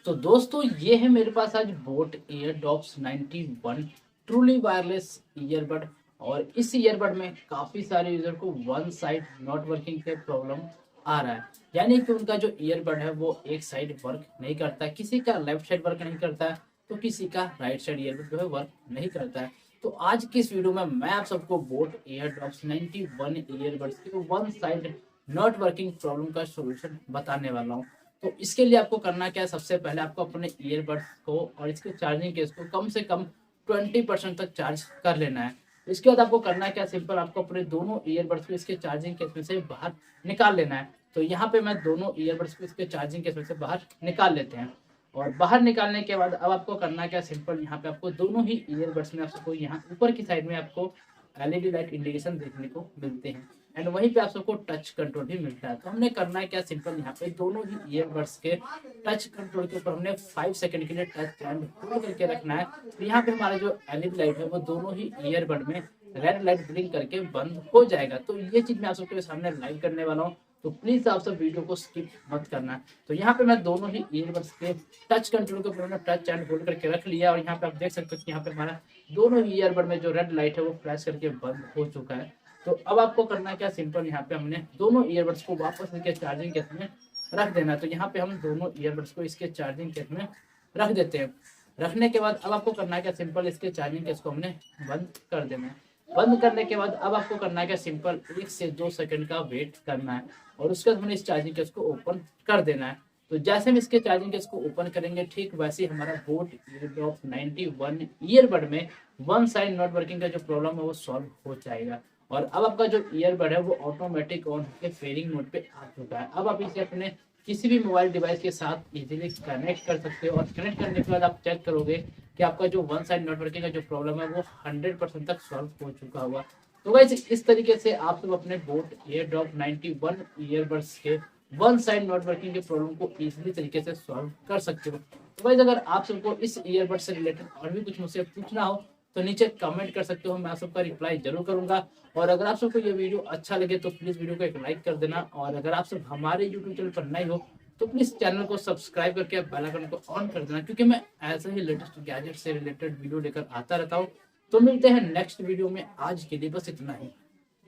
तो दोस्तों ये है मेरे पास आज boat Airdopes 91 truly wireless earbud. और इस ईयरबड में काफ़ी सारे यूज़र को वन साइड नॉट वर्किंग के प्रॉब्लम आ रहा है, यानी कि उनका जो ईयरबड है वो एक साइड वर्क नहीं करता, किसी का लेफ्ट साइड वर्क नहीं करता है तो किसी का राइट साइड ईयरबड जो है वर्क नहीं करता है। तो आज की इस वीडियो में मैं आप सबको बोट एयरडॉप्स 91 ईयरबड्स के one side not working problem का सोल्यूशन बताने वाला हूँ। तो इसके लिए आपको करना क्या है, सबसे पहले आपको अपने ईयरबड्स को और इसके चार्जिंग केस को कम से कम 20% तक चार्ज कर लेना है। इसके बाद आपको करना है क्या, सिंपल आपको अपने दोनों ईयरबड्स को इसके चार्जिंग केस में से बाहर निकाल लेना है। तो यहाँ पे मैं दोनों ईयरबड्स को इसके चार्जिंग केस में से बाहर निकाल लेते हैं। और बाहर निकालने के बाद अब आपको करना क्या, सिंपल यहाँ पे आपको दोनों ही ईयरबड्स में आपको यहाँ ऊपर की साइड में आपको एलईडी लाइट इंडिकेशन देखने को मिलते हैं एंड वहीं पे आप सबको टच कंट्रोल भी मिलता है। तो हमने करना है क्या, सिंपल यहाँ पे दोनों ही ईयरबड्स के टच कंट्रोल के ऊपर हमने 5 सेकंड के लिए टच एंड होल्ड करके रखना है। तो यहाँ पे हमारा जो एलईडी लाइट है वो दोनों ही ईयरबड में रेड लाइट ब्लिंक करके बंद हो जाएगा। तो ये चीज मैं आप सबके सामने लाइव करने वाला हूँ, तो प्लीज आप सब वीडियो को स्किप मत करना। तो यहाँ पे मैं दोनों ही ईयरबड्स के टच कंट्रोल के ऊपर टच एंड होल्ड करके रख लिया और यहाँ पे आप देख सकते हो कि यहाँ पे हमारा दोनों ही ईयरबड में जो रेड लाइट है वो फ्लैश करके बंद हो चुका है। तो अब आपको करना क्या, सिंपल यहाँ पे हमने दोनों ईयरबड्स को वापस इसके चार्जिंग केस में रख देना है। तो यहाँ पे हम दोनों ईयरबड्स को इसके चार्जिंग केस में रख देते हैं। रखने के बाद अब आपको करना है क्या, सिंपल इसके चार्जिंग केस को हमने बंद कर देना है। बंद करने के बाद अब आपको करना है क्या, सिंपल 1 से 2 सेकंड का वेट करना है और उसके बाद हमने इस चार्जिंग केस को ओपन कर देना है। तो जैसे हम इसके चार्जिंग केस को ओपन करेंगे ठीक वैसे ही हमारा बोट एयरडॉप्स 91 ईयरबड में वन साइड नॉट वर्किंग का जो प्रॉब्लम है वो सॉल्व हो जाएगा। और अब आपका जो ईयरबड है वो ऑटोमेटिक ऑन होकर फेयरिंग मोड पे आ चुका है। अब आप इसे अपने किसी भी मोबाइल डिवाइस के साथ इजीली कनेक्ट कर सकते हो और कनेक्ट करने के बाद आप चेक करोगे कि आपका जो वन साइड नॉट वर्किंग का जो प्रॉब्लम है वो 100% तक सॉल्व हो चुका हुआ। तो गाइस इस तरीके से आप सब अपने बोट एयरड्रॉप 91 ईयरबड्स के वन साइड नॉट वर्किंग के प्रॉब्लम को इजीली तरीके से सॉल्व कर सकते हो। तो गाइस अगर आप सबको इस ईयरबड से रिलेटेड और भी कुछ मुझसे पूछना हो तो नीचे कमेंट कर सकते हो, मैं आप सबका रिप्लाई जरूर करूंगा। और अगर आप सबको ये वीडियो अच्छा लगे तो प्लीज वीडियो को एक लाइक कर देना। और अगर आप सब हमारे यूट्यूब चैनल पर नए हो तो प्लीज चैनल को सब्सक्राइब करके बेल आइकन को ऑन कर देना, क्योंकि मैं ऐसे ही लेटेस्ट गैजेट से रिलेटेड वीडियो लेकर आता रहता हूँ। तो मिलते हैं नेक्स्ट वीडियो में, आज के लिए बस इतना ही।